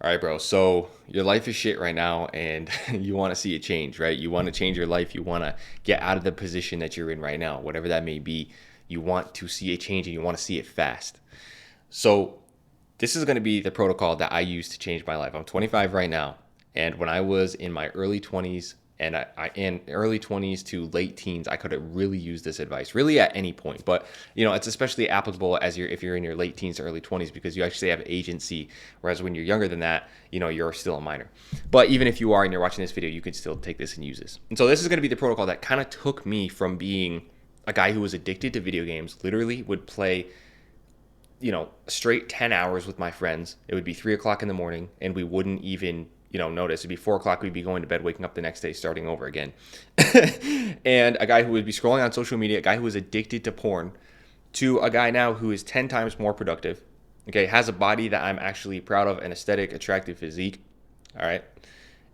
All right, bro. So your life is shit right now and you want to see it change, right? You want to change your life. You want to get out of the position that you're in right now, whatever that may be. You want to see a change and you want to see it fast. So this is going to be the protocol that I use to change my life. I'm 25 right now. And when I was in my early 20s and I in early 20s to late teens, I could have really used this advice, really at any point. But it's especially applicable as if you're in your late teens to early 20s because you actually have agency. Whereas when you're younger than that, you're still a minor. But even if you are and you're watching this video, you could still take this and use this. And so this is going to be the protocol that kind of took me from being a guy who was addicted to video games, literally would play straight 10 hours with my friends. It would be 3 o'clock in the morning and we wouldn't even, notice. It'd be 4 o'clock. We'd be going to bed, waking up the next day, starting over again. And a guy who would be scrolling on social media, a guy who was addicted to porn, to a guy now who is 10 times more productive, okay, has a body that I'm actually proud of, an aesthetic, attractive physique, all right,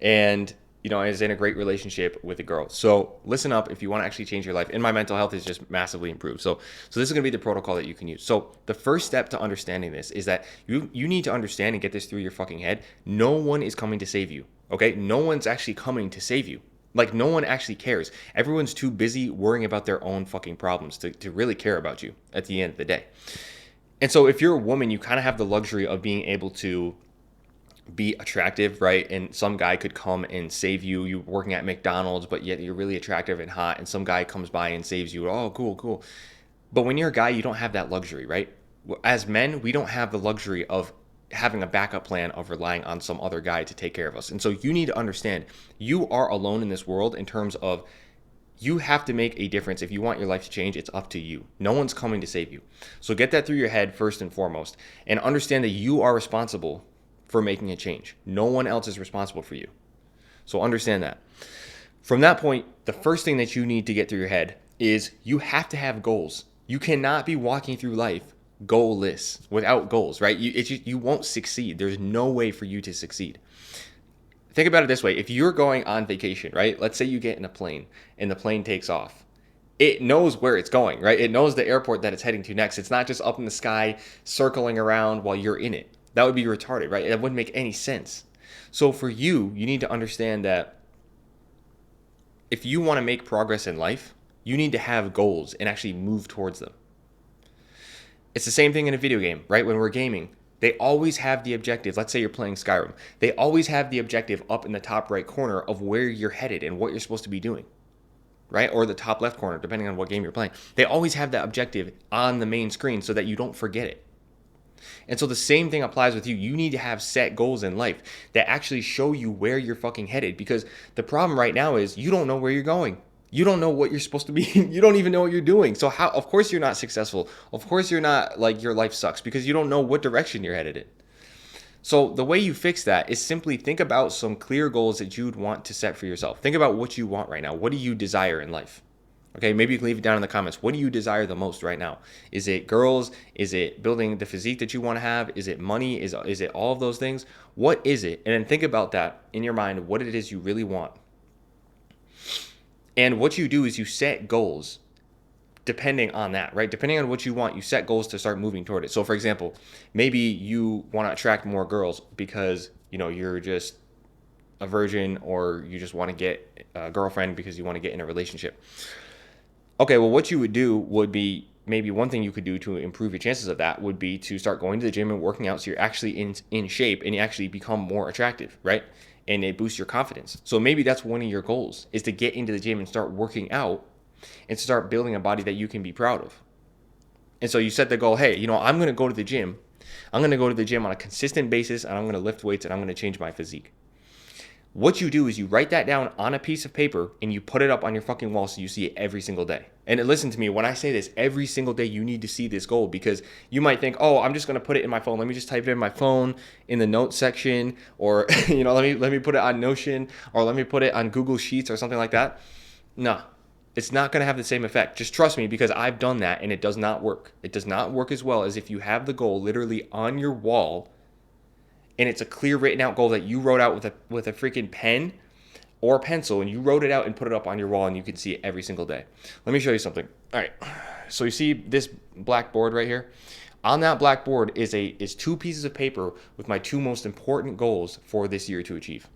and is in a great relationship with a girl. So listen up if you want to actually change your life. And my mental health is just massively improved. So this is going to be the protocol that you can use. So the first step to understanding this is that you need to understand and get this through your fucking head. No one is coming to save you. Okay? No one's actually coming to save you. Like, no one actually cares. Everyone's too busy worrying about their own fucking problems to really care about you at the end of the day. And so if you're a woman, you kind of have the luxury of being able to be attractive, right? And some guy could come and save you. You're working at McDonald's, but yet you're really attractive and hot, and some guy comes by and saves you. Oh, cool, cool. But when you're a guy, you don't have that luxury, right? As men, we don't have the luxury of having a backup plan of relying on some other guy to take care of us. And so you need to understand you are alone in this world in terms of you have to make a difference. If you want your life to change, it's up to you. No one's coming to save you. So get that through your head first and foremost, and understand that you are responsible for making a change. No one else is responsible for you. So understand that. From that point, the first thing that you need to get through your head is you have to have goals. You cannot be walking through life goalless, without goals, right? You won't succeed. There's no way for you to succeed. Think about it this way. If you're going on vacation, right? Let's say you get in a plane and the plane takes off. It knows where it's going, right? It knows the airport that it's heading to next. It's not just up in the sky circling around while you're in it. That would be retarded, right? That wouldn't make any sense. So for you need to understand that if you want to make progress in life, you need to have goals and actually move towards them. It's the same thing in a video game, right? When we're gaming, they always have the objective. Let's say you're playing Skyrim. They always have the objective up in the top right corner of where you're headed and what you're supposed to be doing, right? Or the top left corner, depending on what game you're playing. They always have that objective on the main screen so that you don't forget it. And so the same thing applies with you. You need to have set goals in life that actually show you where you're fucking headed, because the problem right now is you don't know where you're going. You don't know what you're supposed to be. You don't even know what you're doing. So of course you're not successful. Of course you're not, like, your life sucks because you don't know what direction you're headed in. So the way you fix that is simply think about some clear goals that you'd want to set for yourself. Think about what you want right now. What do you desire in life? Okay, maybe you can leave it down in the comments. What do you desire the most right now? Is it girls? Is it building the physique that you want to have? Is it money? Is it all of those things? What is it? And then think about that in your mind, what it is you really want. And what you do is you set goals depending on that, right? Depending on what you want, you set goals to start moving toward it. So for example, maybe you want to attract more girls because, you're just a virgin, or you just want to get a girlfriend because you want to get in a relationship. Okay, well, what you would do would be, maybe one thing you could do to improve your chances of that would be to start going to the gym and working out so you're actually in shape and you actually become more attractive, right? And it boosts your confidence. So maybe that's one of your goals, is to get into the gym and start working out and start building a body that you can be proud of. And so you set the goal, hey, I'm going to go to the gym. I'm going to go to the gym on a consistent basis, and I'm going to lift weights, and I'm going to change my physique. What you do is you write that down on a piece of paper and you put it up on your fucking wall so you see it every single day. And listen to me, when I say this, every single day you need to see this goal, because you might think, oh, I'm just going to put it in my phone. Let me just type it in my phone in the notes section, or let me put it on Notion, or let me put it on Google Sheets or something like that. No, it's not going to have the same effect. Just trust me, because I've done that and it does not work. It does not work as well as if you have the goal literally on your wall and it's a clear written out goal that you wrote out with a freaking pen or pencil, and you wrote it out and put it up on your wall and you can see it every single day. Let me show you something. All right. So you see this black board right here? On that blackboard is 2 pieces of paper with my 2 most important goals for this year to achieve.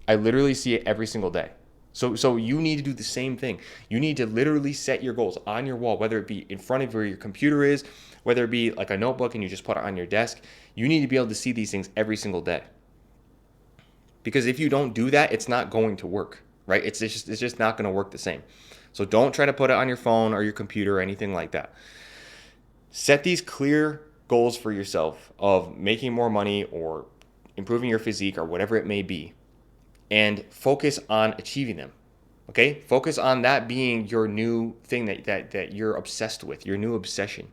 I literally see it every single day. So you need to do the same thing. You need to literally set your goals on your wall, whether it be in front of where your computer is, whether it be like a notebook and you just put it on your desk. You need to be able to see these things every single day. Because if you don't do that, it's not going to work, right? It's just not going to work the same. So don't try to put it on your phone or your computer or anything like that. Set these clear goals for yourself of making more money or improving your physique or whatever it may be, and focus on achieving them. Okay? Focus on that being your new thing that you're obsessed with, your new obsession.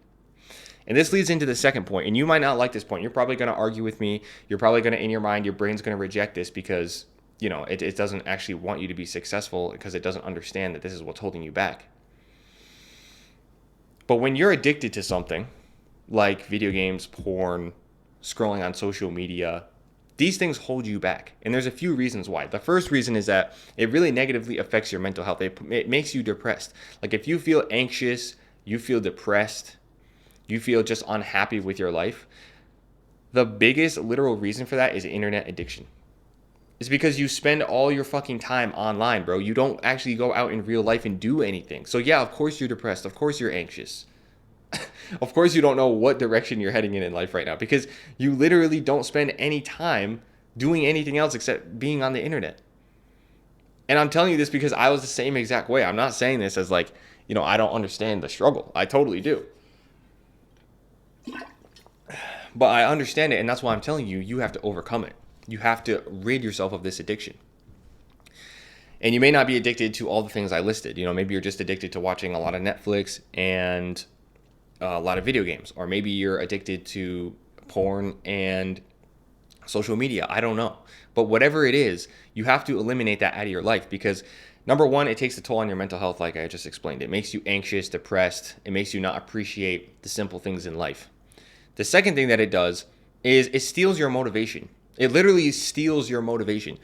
And this leads into the second point, and you might not like this point. You're probably going to argue with me. You're probably going to, in your mind, your brain's going to reject this because, it doesn't actually want you to be successful because it doesn't understand that this is what's holding you back. But when you're addicted to something like video games, porn, scrolling on social media, these things hold you back. And there's a few reasons why. The first reason is that it really negatively affects your mental health. It makes you depressed. Like if you feel anxious, you feel depressed, you feel just unhappy with your life, the biggest literal reason for that is internet addiction. It's because you spend all your fucking time online, bro. You don't actually go out in real life and do anything. So yeah, of course you're depressed. Of course you're anxious. Of course you don't know what direction you're heading in life right now because you literally don't spend any time doing anything else except being on the internet. And I'm telling you this because I was the same exact way. I'm not saying this as like, I don't understand the struggle. I totally do. But I understand it, and that's why I'm telling you, you have to overcome it. You have to rid yourself of this addiction. And you may not be addicted to all the things I listed. Maybe you're just addicted to watching a lot of Netflix and a lot of video games. Or maybe you're addicted to porn and social media. I don't know. But whatever it is, you have to eliminate that out of your life because number one, it takes a toll on your mental health like I just explained. It makes you anxious, depressed. It makes you not appreciate the simple things in life. The second thing that it does is it steals your motivation. It literally steals your motivation.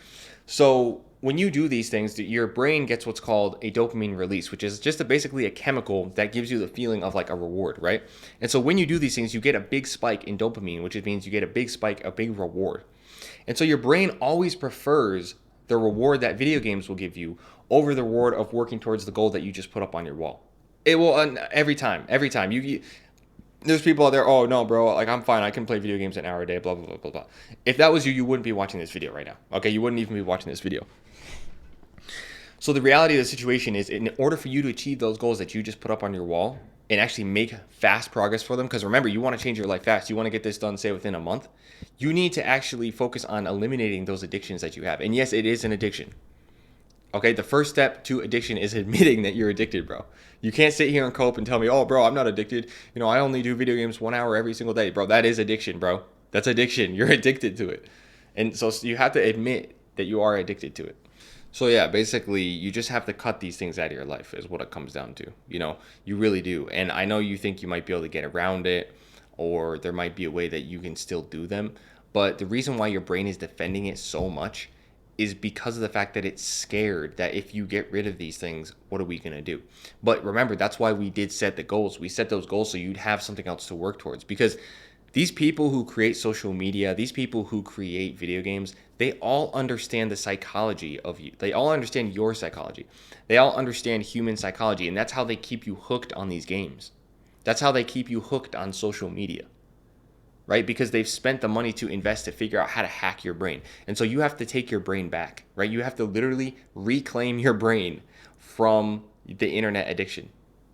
So when you do these things, your brain gets what's called a dopamine release, which is just basically a chemical that gives you the feeling of like a reward, right? And so when you do these things, you get a big spike in dopamine, which means you get a big spike, a big reward. And so your brain always prefers the reward that video games will give you over the reward of working towards the goal that you just put up on your wall. It will every time. There's people out there, oh no, bro, like I'm fine. I can play video games an hour a day, blah, blah, blah, blah, blah. If that was you, you wouldn't be watching this video right now. Okay, you wouldn't even be watching this video. So the reality of the situation is in order for you to achieve those goals that you just put up on your wall and actually make fast progress for them, because remember, you want to change your life fast. You want to get this done, say, within a month. You need to actually focus on eliminating those addictions that you have. And yes, it is an addiction. Okay, the first step to addiction is admitting that you're addicted, bro. You can't sit here and cope and tell me, oh, bro, I'm not addicted. I only do video games 1 hour every single day. Bro, that is addiction, bro. That's addiction. You're addicted to it. And so you have to admit that you are addicted to it. So yeah, basically, you just have to cut these things out of your life is what it comes down to. You really do. And I know you think you might be able to get around it or there might be a way that you can still do them. But the reason why your brain is defending it so much is because of the fact that it's scared that if you get rid of these things, what are we going to do? But remember, that's why we did set the goals. We set those goals so you'd have something else to work towards. Because these people who create social media, these people who create video games, they all understand the psychology of you. They all understand your psychology. They all understand human psychology. And that's how they keep you hooked on these games. That's how they keep you hooked on social media. Right? Because they've spent the money to invest to figure out how to hack your brain. And so you have to take your brain back, right? You have to literally reclaim your brain from the internet addiction,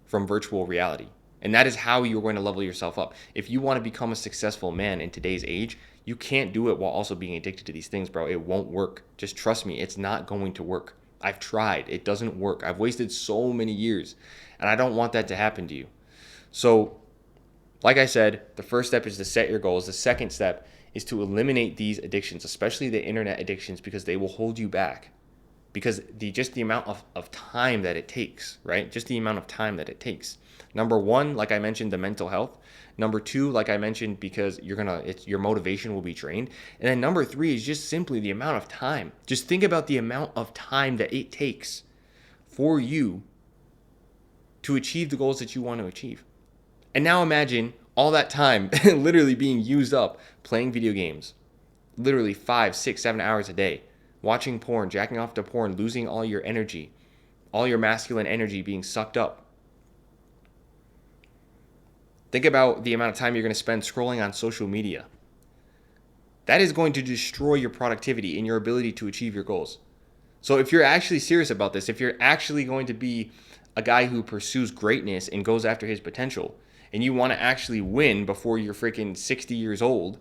from virtual reality. And that is how you're going to level yourself up. If you want to become a successful man in today's age, you can't do it while also being addicted to these things, bro. It won't work. Just trust me, it's not going to work. I've tried. It doesn't work. I've wasted so many years, and I don't want that to happen to you. So like I said, the first step is to set your goals. The second step is to eliminate these addictions, especially the internet addictions, because they will hold you back. Because just the amount of time that it takes, right? Just the amount of time that it takes. Number one, like I mentioned, the mental health. Number two, like I mentioned, because your motivation will be drained. And then number three is just simply the amount of time. Just think about the amount of time that it takes for you to achieve the goals that you want to achieve. And now imagine all that time literally being used up playing video games, literally 5, 6, 7 hours a day, watching porn, jacking off to porn, losing all your energy, all your masculine energy being sucked up. Think about the amount of time you're going to spend scrolling on social media. That is going to destroy your productivity and your ability to achieve your goals. So if you're actually serious about this, if you're actually going to be a guy who pursues greatness and goes after his potential, and you want to actually win before you're freaking 60 years old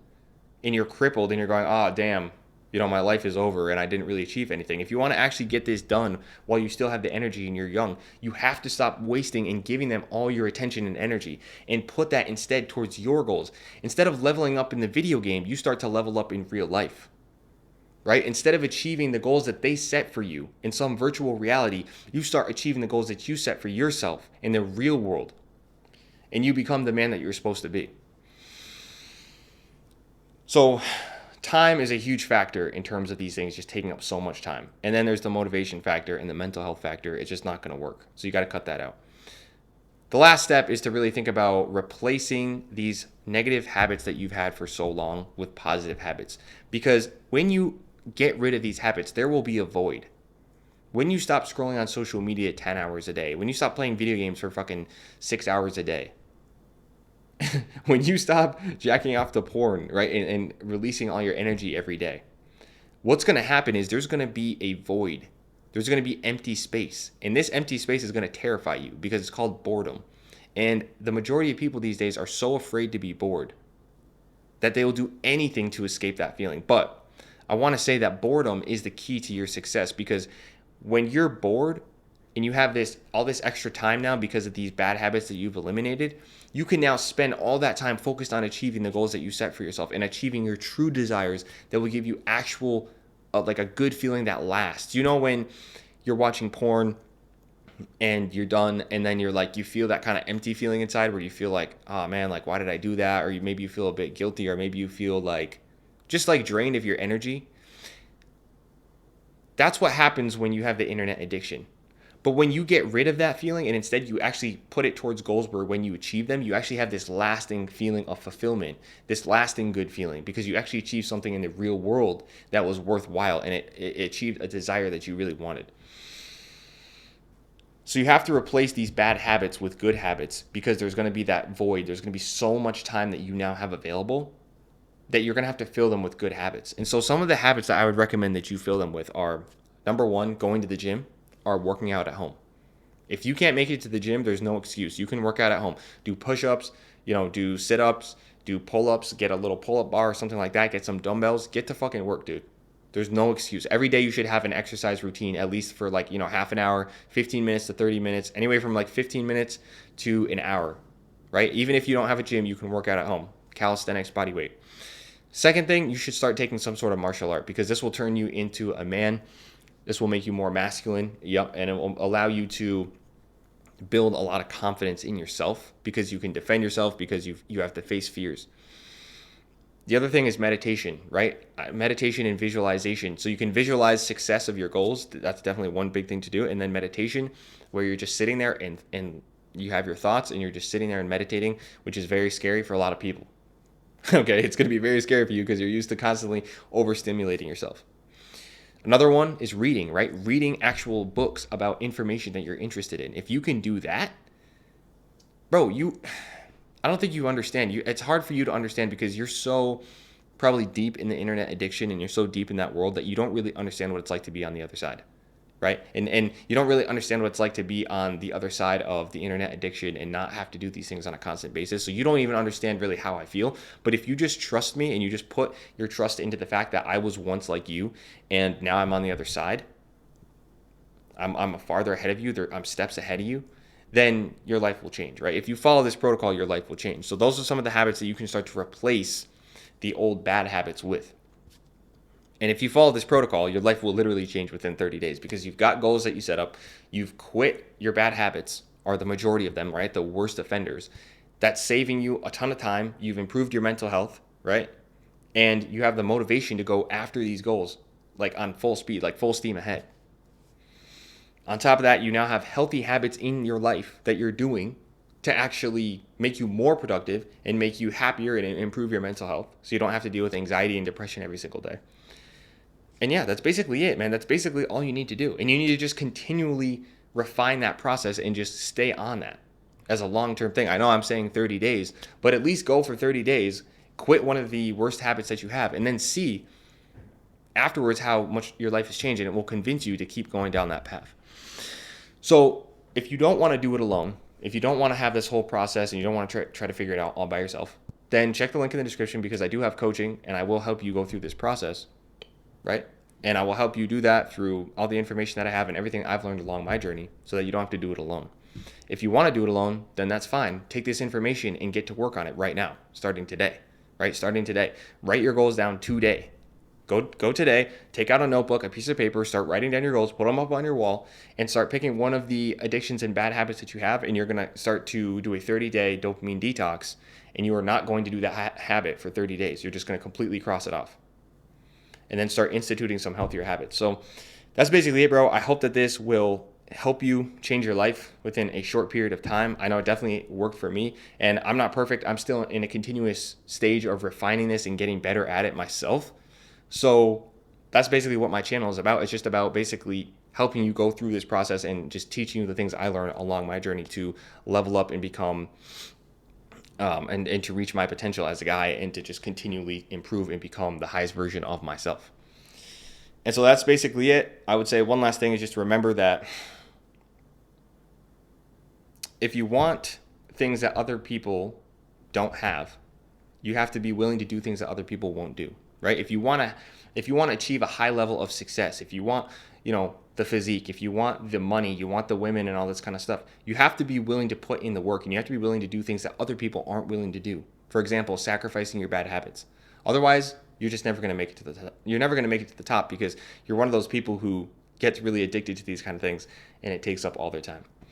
and you're crippled and you're going, oh, damn, my life is over and I didn't really achieve anything. If you want to actually get this done while you still have the energy and you're young, you have to stop wasting and giving them all your attention and energy and put that instead towards your goals. Instead of leveling up in the video game, you start to level up in real life. Right? Instead of achieving the goals that they set for you in some virtual reality, you start achieving the goals that you set for yourself in the real world. And you become the man that you're supposed to be. So time is a huge factor in terms of these things just taking up so much time. And then there's the motivation factor and the mental health factor. It's just not going to work. So you got to cut that out. The last step is to really think about replacing these negative habits that you've had for so long with positive habits. Because when you get rid of these habits, there will be a void. When you stop scrolling on social media 10 hours a day, when you stop playing video games for fucking 6 hours a day, when you stop jacking off to porn, right, and releasing all your energy every day, what's going to happen is there's going to be a void. There's going to be empty space. And this empty space is going to terrify you because it's called boredom. And the majority of people these days are so afraid to be bored that they will do anything to escape that feeling. But I want to say that boredom is the key to your success, because when you're bored and you have all this extra time now because of these bad habits that you've eliminated, you can now spend all that time focused on achieving the goals that you set for yourself and achieving your true desires that will give you actual, like a good feeling that lasts. When you're watching porn and you're done and then you're like, you feel that kind of empty feeling inside where you feel like, oh man, like why did I do that? Or maybe you feel a bit guilty, or maybe you feel like just like drained of your energy. That's what happens when you have the internet addiction. But when you get rid of that feeling and instead you actually put it towards goals where when you achieve them, you actually have this lasting feeling of fulfillment, this lasting good feeling, because you actually achieved something in the real world that was worthwhile and it achieved a desire that you really wanted. So you have to replace these bad habits with good habits, because there's going to be that void. There's going to be so much time that you now have available that you're going to have to fill them with good habits. And so some of the habits that I would recommend that you fill them with are, number one, going to the gym, or working out at home. If you can't make it to the gym, there's no excuse. You can work out at home. Do push-ups, do sit-ups, do pull-ups, get a little pull-up bar or something like that, get some dumbbells, get to fucking work, dude. There's no excuse. Every day you should have an exercise routine, at least for half an hour, 15 minutes to 30 minutes, anywhere from 15 minutes to an hour, right? Even if you don't have a gym, you can work out at home. Calisthenics, body weight. Second thing, you should start taking some sort of martial art, because this will turn you into a man. This will make you more masculine. Yep. And it will allow you to build a lot of confidence in yourself, because you can defend yourself, because you have to face fears. The other thing is meditation, right? Meditation and visualization. So you can visualize success of your goals. That's definitely one big thing to do. And then meditation, where you're just sitting there and you have your thoughts and you're just sitting there and meditating, which is very scary for a lot of people. Okay, it's going to be very scary for you because you're used to constantly overstimulating yourself. Another one is reading, right? Reading actual books about information that you're interested in. If you can do that, bro, I don't think you understand. It's hard for you to understand because you're so probably deep in the internet addiction and you're so deep in that world that you don't really understand what it's like to be on the other side, right? And you don't really understand what it's like to be on the other side of the internet addiction and not have to do these things on a constant basis. So you don't even understand really how I feel. But if you just trust me and you just put your trust into the fact that I was once like you and now I'm on the other side, I'm farther ahead of you, I'm steps ahead of you, then your life will change, right? If you follow this protocol, your life will change. So those are some of the habits that you can start to replace the old bad habits with. And if you follow this protocol, your life will literally change within 30 days because you've got goals that you set up. You've quit your bad habits, or the majority of them, right? The worst offenders. That's saving you a ton of time. You've improved your mental health, right? And you have the motivation to go after these goals, like on full speed, like full steam ahead. On top of that, you now have healthy habits in your life that you're doing to actually make you more productive and make you happier and improve your mental health so you don't have to deal with anxiety and depression every single day. And yeah, that's basically it, man. That's basically all you need to do. And you need to just continually refine that process and just stay on that as a long-term thing. I know I'm saying 30 days, but at least go for 30 days, quit one of the worst habits that you have, and then see afterwards how much your life has changed, and it will convince you to keep going down that path. So if you don't want to do it alone, if you don't want to have this whole process and you don't want to try to figure it out all by yourself, then check the link in the description, because I do have coaching and I will help you go through this process, right? And I will help you do that through all the information that I have and everything I've learned along my journey so that you don't have to do it alone. If you want to do it alone, then that's fine. Take this information and get to work on it right now, starting today, right? Starting today. Write your goals down today. Go today, take out a notebook, a piece of paper, start writing down your goals, put them up on your wall, and start picking one of the addictions and bad habits that you have, and you're going to start to do a 30-day dopamine detox, and you are not going to do that habit for 30 days. You're just going to completely cross it off. And then start instituting some healthier habits. So that's basically it, bro. I hope that this will help you change your life within a short period of time. I know it definitely worked for me, and I'm not perfect. I'm still in a continuous stage of refining this and getting better at it myself. So that's basically what my channel is about. It's just about basically helping you go through this process and just teaching you the things I learned along my journey to level up and become and to reach my potential as a guy, and to just continually improve and become the highest version of myself. And so that's basically it. I would say one last thing is just to remember that if you want things that other people don't have, you have to be willing to do things that other people won't do. Right? If you want to achieve a high level of success, if you want, the physique, if you want the money, you want the women and all this kind of stuff, you have to be willing to put in the work, and you have to be willing to do things that other people aren't willing to do. For example, sacrificing your bad habits. Otherwise, you're just never going to make it to the top. You're never going to make it to the top because you're one of those people who gets really addicted to these kind of things, and it takes up all their time.